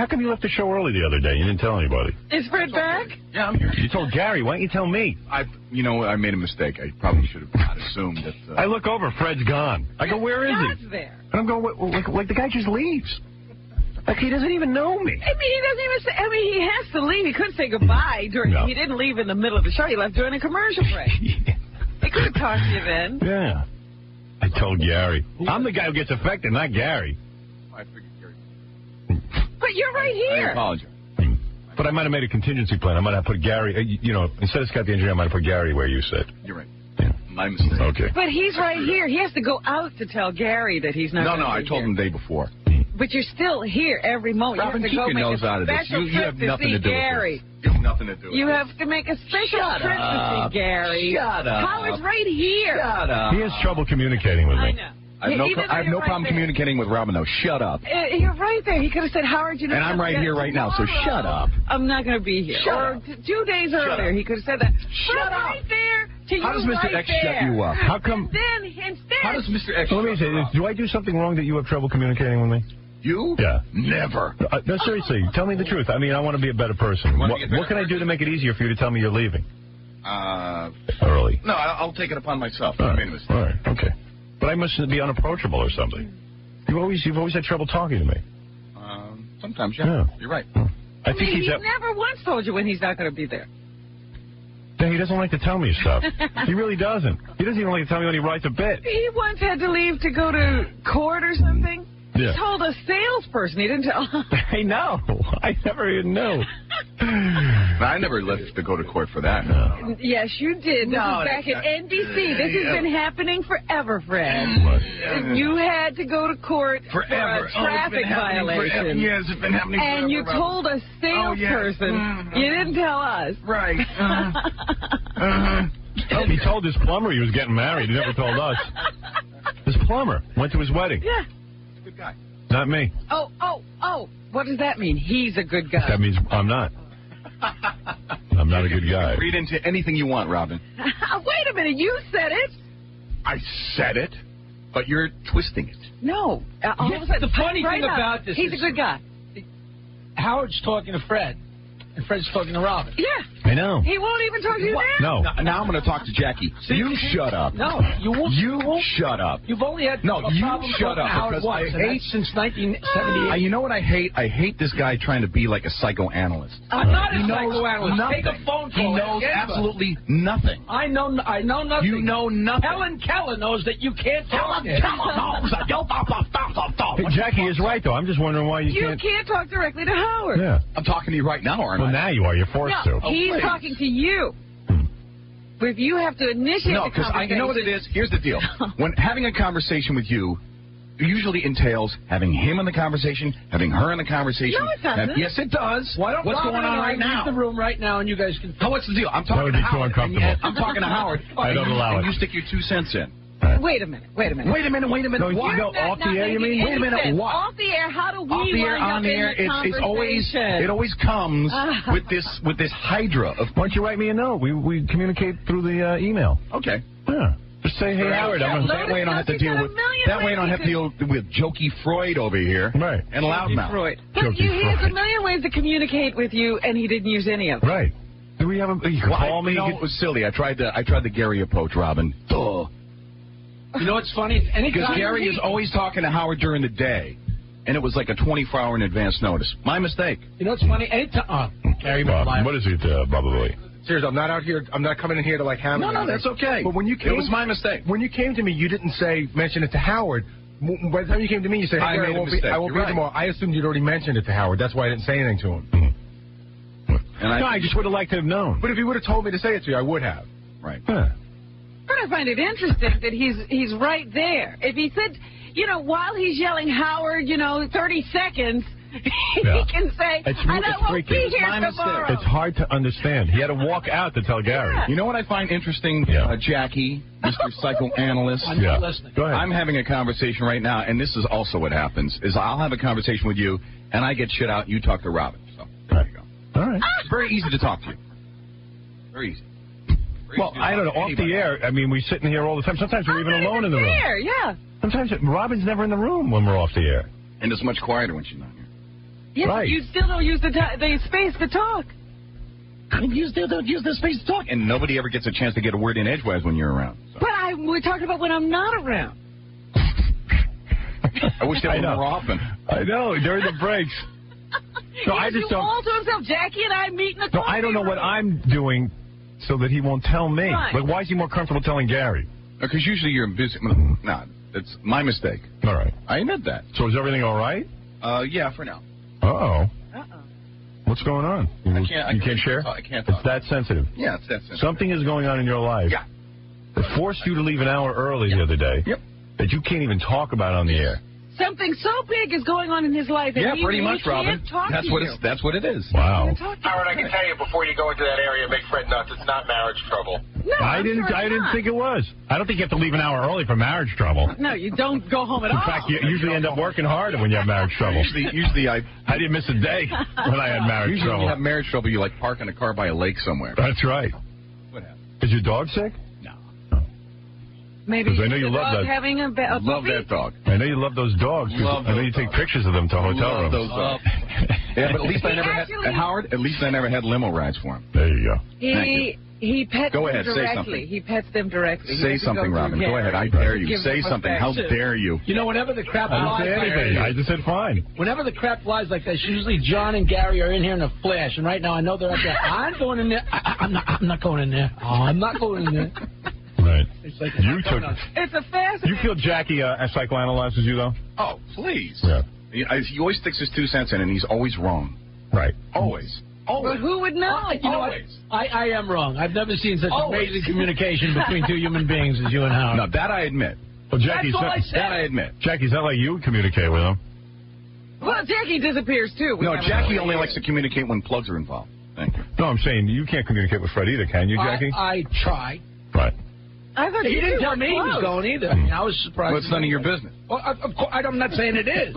how come you left the show early the other day? You didn't tell anybody. Is Fred back? Yeah, I'm here. You told Gary. Why don't you tell me? I made a mistake. I probably should have not assumed that. I look over. Fred's gone. I go, where is he? God's there. And I'm going, like the guy just leaves. Like he doesn't even know me. I mean, he doesn't even say, he has to leave. He couldn't say goodbye during, No. He didn't leave in the middle of the show. He left during a commercial break. He could have talked to you then. Yeah. I told Gary. I'm the guy who gets affected, not Gary. I figured Gary. But you're right here. I apologize. But I might have made a contingency plan. I might have put Gary, instead of Scott the engineer, I might have put Gary where you said. You're right. Yeah. My mistake. Okay. But he's right here. He has to go out to tell Gary that he's not. No, I told him the day before. But you're still here every moment. Robin, you have keep to go your make nose a out of this. special You have trip nothing see to do Gary. with this. You have nothing to do with You this. have to make a special trip to see Gary. Shut up. Howard's right here. Shut up. He has trouble communicating with me. I know. I have no problem communicating with Robin, though. Shut up. You're right there. He could have said, Howard, you know. And I'm right here right now, so shut up. I'm not going to be here. Shut or up. 2 days earlier, he could have said that. Shut up. Right there to How does Mr. X shut you up? How come? Then, instead. How does Mr. X Let me shut say, you up? do I do something wrong that you have trouble communicating with me? You? Yeah. Never. No, seriously. Tell me the truth. I mean, I want to be a better person. What can I do to make it easier for you to tell me you're leaving? Early. No, I'll take it upon myself. All I right. made a mistake. All right. Okay. But I must be unapproachable or something. You've always had trouble talking to me. Sometimes, yeah. Yeah. You're right. I think He's never once told you when he's not going to be there. Yeah, he doesn't like to tell me stuff. He really doesn't. He doesn't even like to tell me when he writes a bit. He once had to leave to go to court or something. Yeah. He told a salesperson. He didn't tell. I know. I never even knew. I never left to go to court for that. No. Yes, you did. This No, is back at NBC. This has been happening forever, Fred. You had to go to court Forever. for a traffic violation. Yes, it's been happening forever. And you told a salesperson. You didn't tell us. Right. He told his plumber he was getting married. He never told us. His plumber went to his wedding. Yeah. Good guy. Not me. Oh. What does that mean? He's a good guy. That means I'm not. I'm not a good guy. Read into anything you want, Robin. Wait a minute. You said it. I said it, but you're twisting it. No. All of a sudden, the funny right thing now, about this he's is a good guy. Howard's talking to Fred, and Fred's talking to Robin. Yeah. I know. He won't even talk to you now. No. Now I'm going to talk to Jackie. You shut up. No, you won't. Shut up. You've only had No, a you problem shut talking up, to Howard because once, I and hate- that's since 1978. You know what I hate? I hate this guy trying to be like a psychoanalyst. I'm not a He knows psychoanalyst. nothing. Take a phone He call. knows Ask anybody. absolutely nothing. I know nothing. You know nothing. Helen Keller knows that you can't talk to him. Hey, Jackie is right, though. I'm just wondering why you You can't talk directly to Howard. Yeah. I'm talking to you right now, aren't Well, I? now you are. You're forced No, to. he's please. talking to you. But if you have to initiate No, the because conversation. you know what it is? Here's the deal. When having a conversation with you usually entails having him in the conversation, having her in the conversation. No, it doesn't. Yes, it does. Why don't What's Robin going on and I right now? leave the room right now, and you guys can. What's the deal? I'm That talking would to be too Howard. uncomfortable. I'm talking to Howard. I don't allow and it. you stick your 2 cents in. Wait a minute. Wait a minute. No, What? you go off the air, you mean? Wait a minute, what? Off the air, how do we Off the air, wind up on the air, in the it always comes with this hydra of. Why don't you write me a note? We communicate through the email. Okay. Yeah. Just say, hey, Howard. Yeah, That way I don't have to deal with. That way I don't have to deal with jokey Freud over here. Right. And loudmouth. But Jokey he has Freud. a million ways to communicate with you, and he didn't use any of them. Right. Do we have a? You can call me. No, it was silly. I tried the Gary approach, Robin. Duh. You know what's funny? Because Gary is always talking to Howard during the day, and it was like a 24-hour in advance notice. My mistake. You know what's funny? Anytime. Gary, What is it, Bob? Seriously, I'm not out here. I'm not coming in here to like hammer. No, that's okay. But when you came, it was my mistake. When you came to me, you didn't mention it to Howard. By the time you came to me, you said, I "Hey, Gary, made a I mistake. won't be You're right. tomorrow." I assumed you'd already mentioned it to Howard. That's why I didn't say anything to him. And I just would have liked to have known. But if he would have told me to say it to you, I would have. Right. Huh. But I find it interesting that he's right there. If he said, while he's yelling Howard, 30 seconds, he can say, It's I won't freaky. be It's here my mistake. tomorrow. It's hard to understand. He had to walk out to tell Gary. Yeah. You know what I find interesting, Jackie, Mr. Psychoanalyst? I'm not listening. Go ahead. I'm having a conversation right now, and this is also what happens, is I'll have a conversation with you, and I get shit out, you talk to Robin. So, there you go. All right. It's very easy to talk to you. Very easy. Well, I don't know. Off the air, I mean, we're sitting here all the time. Sometimes we're even alone in the room. There, yeah. Sometimes Robin's never in the room when we're off the air. And it's much quieter when she's not here. Yes, Right. you still don't use the space to talk. And you still don't use the space to talk. And nobody ever gets a chance to get a word in edgewise when you're around. So. But we're talking about when I'm not around. I wish that were more often. I know, during the breaks. So I just don't. All to himself, Jackie and I meet in the No, I don't know what I'm doing so that he won't tell me. Right. Like, why is he more comfortable telling Gary? Because usually you're busy. Nah, it's my mistake. All right. I admit that. So is everything all right? Yeah, for now. Uh-oh. Uh-oh. What's going on? You can't share? I can't talk. It's that sensitive. Yeah, it's that sensitive. Something is going on in your life. Yeah. That forced you to leave an hour early the other day. Yep. That you can't even talk about on the air. Something so big is going on in his life. And Yeah, pretty much, Robin. That's That's what it is. Wow. Howard, I can tell you before you go into that area and make Fred nuts, it's not marriage trouble. No, I didn't think it was. I don't think you have to leave an hour early for marriage trouble. No, you don't go home at In all. fact, you usually end up working harder when you have marriage trouble. Usually I didn't miss a day when I had marriage usually trouble. when you have marriage trouble, you like park in a car by a lake somewhere. That's right. What happened? Is your dog sick? No. Maybe I know you the love dog that. having a Love puppy? that dog. I know you love those dogs. 'Cause Love I know those you take dogs. pictures of them to hotel Love rooms. those dogs. Yeah, but at least I never had Howard. At least I never had limo rides for him. There you go. He pets Go them ahead, say directly. something. He pets them directly. He Say doesn't something, go through Robin. Go Gary. ahead. I dare you. Give Say them something. How affection. dare you? You know, whenever the crap I didn't flies say like anything. that, I just said fine. whenever the crap flies like that, usually John and Gary are in here in a flash. And right now, I know they're out there. I'm going in there. I'm not going in there. Oh, I'm not going in there. Right. It's like You took. It's a fascinating. You feel Jackie psychoanalyzes you though? Oh, please. Yeah. He always sticks his 2 cents in, and he's always wrong. Right. Always. But Always. who would know? You know what? I am wrong. I've never seen such amazing communication between two human beings as you and Howard. No, that I admit. Well, Jackie's That's all I not, said. That I admit. Jackie's not like you communicate with him. Well, Jackie disappears too. We No, haven't Jackie really- only likes to communicate when plugs are involved. Thank you. No, I'm saying you can't communicate with Fred either, can you, Jackie? I tried. Right. I thought He you didn't two tell were me he was close. going either. I mean, I was surprised. Well, it's none of your business. Well, of course, I'm not saying it is.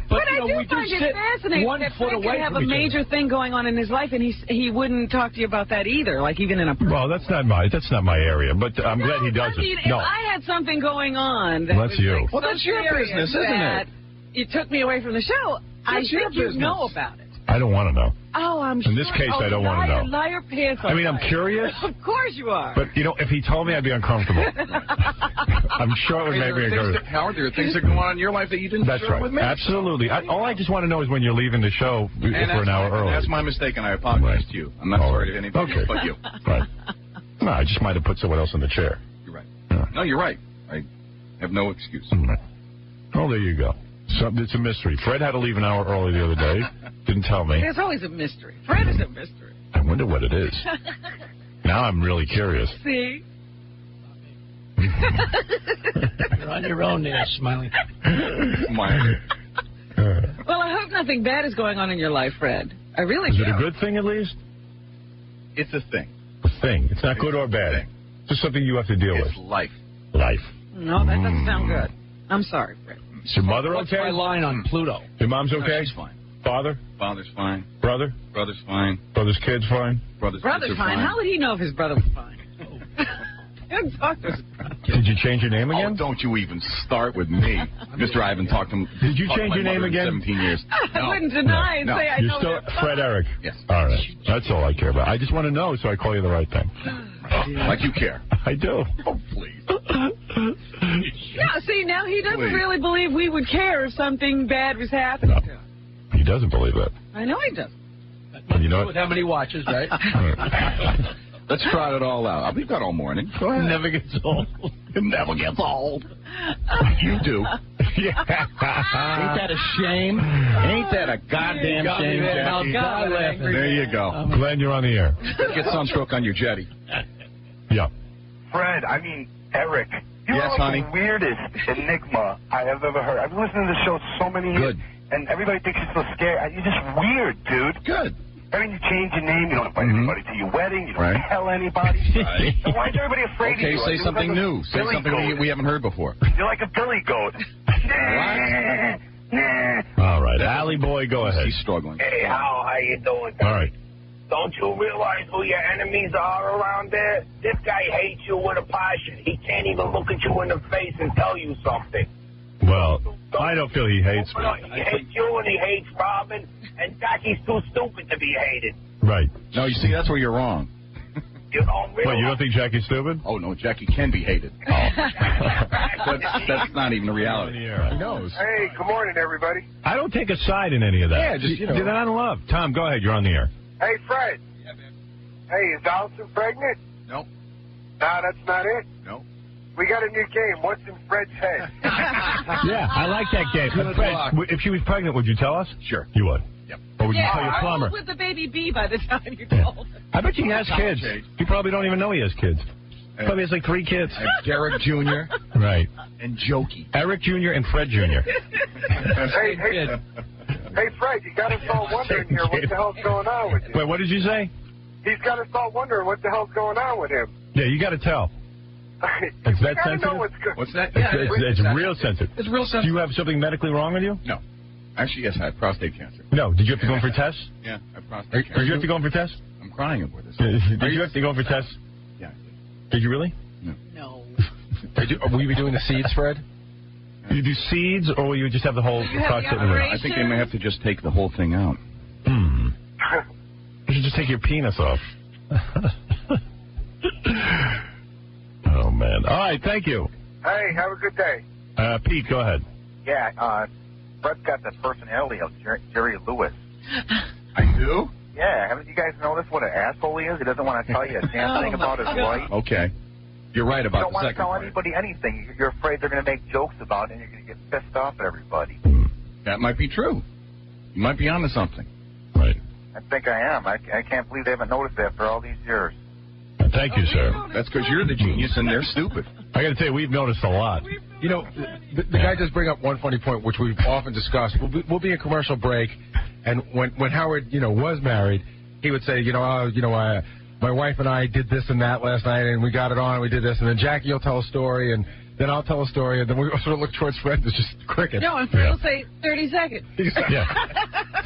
But you know, I we do find do it sit fascinating 1 that foot Fred away could have from a each major thing going on in his life, and he wouldn't talk to you about that either. Like even in a. Well, that's not my area, but I'm glad he does I mean, it. No. If I had something going on, that Well, that's was you. like Well, so that's your serious business, isn't that it? You took me away from the show. I That's your think you business. know about it. I don't want to know. Oh, I'm In this case, I don't wanna know. Liar pants on I mean, I'm fire. curious. Of course you are. But, if he told me, I'd be uncomfortable. I'm sure it would make me uncomfortable. Howard, there are things that go on in your life that you didn't That's share right. with me. Absolutely. All I just want to know is when you're leaving the show for an hour early. That's my mistake, and I apologize to you. I'm not sorry to anybody else but you. Right. No, I just might have put someone else in the chair. You're right. Yeah. No, you're right. I have no excuse. Oh, there you go. So, it's a mystery. Fred had to leave an hour early the other day. Didn't tell me. There's always a mystery. Fred is a mystery. I wonder what it is. Now I'm really curious. See? You're on your own there, Smiley. Well, I hope nothing bad is going on in your life, Fred. I really Is do. it a good thing at least? It's a thing. A thing. It's not good or bad. Thing. It's just something you have to deal It's with. life. Life. No, that doesn't sound good. I'm sorry, Fred. Is your mother What's okay? my line on Pluto? Your mom's No, okay? she's fine. Father? Father's fine. Brother? Brother's fine. Brother's kids fine? Brother's Brother's kids are fine. How would he know if his brother was fine? Good talk to his brother. Did you change your name Oh, again? don't you even start with me. Mr. I haven't talked to him. Did you talked to change my your name mother in again? 17 years. I No. wouldn't deny and No. say I You're know still their Fred father. Eric? Yes. All right. That's all I care about. I just want to know so I call you the right thing. Like you care. I do. Oh, please. Yeah, see, now he doesn't Please. really believe we would care if something bad was happening No. to him. He doesn't believe that. I know he doesn't. And you know what? With how many watches, right? Let's trot it all out. We've got all morning. Go ahead. Never gets old. It never gets old. You do. Yeah. Ain't that a shame? Ain't that a goddamn Got me shame, there. Jackie? God laughing. There you go. Glad you're on the air. Get sunstroke on your jetty. Yeah. Fred, I mean, Eric. You Yes, are like honey? the weirdest enigma I have ever heard. I've listened to the show so many years, Good. and everybody thinks you're so scary. You're just weird, dude. Good. I mean, you change your name, you don't invite anybody to your wedding, you don't Right. tell anybody. Right. So why is everybody afraid of Okay, you? say You're something like a new. Say billy something goat. we haven't heard before. You're like a billy goat. Nah, nah. All right. Alley boy, go ahead. He's struggling. Hey, how you doing? All right. Don't you realize who your enemies are around there? This guy hates you with a passion. He can't even look at you in the face and tell you something. Well, I don't feel he hates me. He hates you and he hates Robin. and Jackie's too stupid to be hated. Right. No, you see, that's where you're wrong. You don't realize. Wait, you don't think Jackie's stupid? Oh, no, Jackie can be hated. Oh. that's not even the reality. Who knows? Hey, good morning, everybody. I don't take a side in any of that. Yeah, just, you know. Do that out of love. Tom, go ahead. You're on the air. Hey, Fred. Yeah, man. Hey, is Allison pregnant? No. Nah, that's not it. No. We got a new game. What's in Fred's head? Yeah, I like that game. Good Fred, luck. if she was pregnant, would you tell us? Sure. You would? Yep. Or would you Yeah, tell your I plumber? was with the baby B by the time you told. I bet he has kids. You probably don't even know he has kids. Probably has like 3 kids. I have Derek Jr. Right. and Jokey. Eric Jr. and Fred Jr. Hey, Fred, you got us all wondering here what the hell's going on with you. Wait, what did you say? He's got us all wondering what the hell's going on with him. Yeah, you got to tell. It's that sensitive? Know what's good. What's that? It's real sensitive. It's real sensitive. Do you have something medically wrong with you? No. Actually, yes, I have prostate cancer. No. Did you have to go in for tests? Yeah, I have prostate cancer. Did you have to go in for tests? I'm crying over this. Did you have to go in for tests? Yeah. Did you really? No. Will you be doing the seeds, Fred? You do seeds, or will you just have the whole You have prostate? the operation? I think they may have to just take the whole thing out. You should just take your penis off. Oh, man. All right, thank you. Hey, have a good day. Pete, go ahead. Yeah, Fred's got the personality of Jerry Lewis. I do? Yeah, haven't you guys noticed what an asshole he is? He doesn't want to tell you a damn thing about his wife. Okay. You're right You about don't the want to second tell part. anybody anything. You're afraid they're going to make jokes about it, and you're going to get pissed off at everybody. That might be true. You might be onto something. Right. I think I am. I can't believe they haven't noticed that for all these years. Thank you, sir. That's because you're the genius and they're stupid. I got to tell you, we've noticed a lot. You know, the guy does bring up one funny point, which we've often discussed. We'll be in commercial break, and when Howard, was married, he would say, my wife and I did this and that last night, and we got it on, and we did this, and then Jackie will tell a story, and then I'll tell a story, and then we sort of look towards Fred, and it's just cricket. No, and Fred will say 30 seconds. Yeah.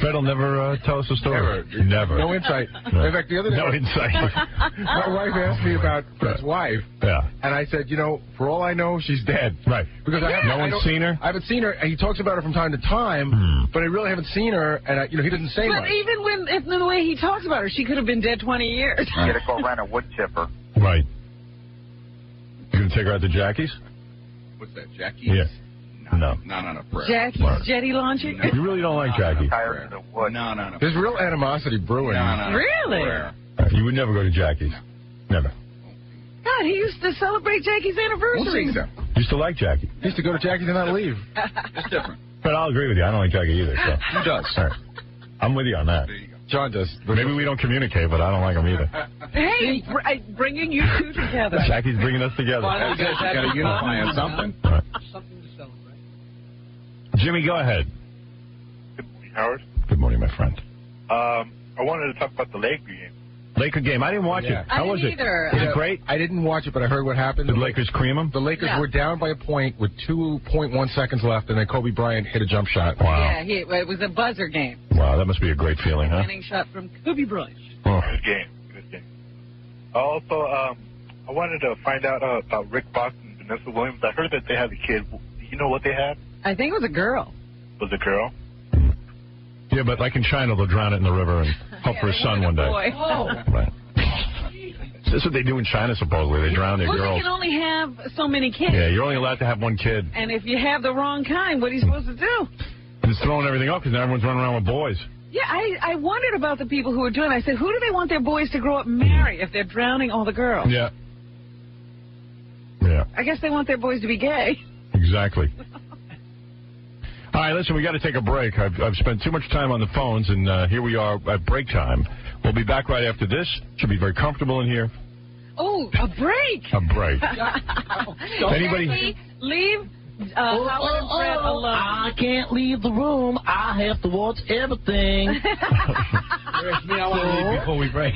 Fred will never tell us a story. Never. No insight. No. In fact, the other day, No insight. my wife asked me about Fred's wife, and I said, for all I know, she's dead. Right. Because no one's seen her? I haven't seen her, and he talks about her from time to time, but I really haven't seen her, and he doesn't say But much. even in the way he talks about her, she could have been dead 20 years. You got to go rent a wood chipper. Right. You going to take her out to Jackie's? What's that, Jackie? Yeah. No. Not on a prayer. Jackie's jetty launching? No. You really don't like Jackie. Tired of the wood. No. There's real animosity brewing. No. Really? Prayer. You would never go to Jackie's. Never. God, he used to celebrate Jackie's anniversary. We'll see, sir. Used to like Jackie. He used to go to Jackie's and not leave. It's different. But I'll agree with you. I don't like Jackie either. So. Who does? All right. I'm with you on that. There you go. John does. Maybe we don't communicate, but I don't like him either. Hey, bringing you two together. Jackie's bringing us together. Finally, That's it. You got to unify on something. All right. Something to celebrate. Jimmy, go ahead. Good morning, Howard. Good morning, my friend. I wanted to talk about the Laker game. Laker game. I didn't watch it. How was it? either. Was it great? I didn't watch it, but I heard what happened. Did Lakers cream them? The Lakers Yeah. were down by a point with 2.1 seconds left, and then Kobe Bryant hit a jump shot. Wow. Yeah, it was a buzzer game. Wow, that must be a great feeling, huh? Winning shot from Kobe Bryant. Oh. Good game. Also, I wanted to find out about Rick Fox and Vanessa Williams. I heard that they had a kid. Do you know what they had? I think it was a girl. Was it a girl? Yeah, but like in China, they'll drown it in the river and hope for a son one day. Boy. Right. That's what they do in China, supposedly. They drown their Well, girls. they can only have so many kids. Yeah, you're only allowed to have one kid. And if you have the wrong kind, what are you supposed to do? And it's throwing everything up because now everyone's running around with boys. Yeah, I wondered about the people who are doing it. I said, who do they want their boys to grow up and marry if they're drowning all the girls? Yeah. Yeah, I guess they want their boys to be gay. exactly. All right, listen, we got to take a break. I've spent too much time on the phones, and here we are at break time. We'll be back right after this. Should be very comfortable in here. Oh, a break. A break. Anybody? Jackie, leave Howard and Fred alone. I can't leave the room. I have to watch everything. Whereas me, I want to leave before we break.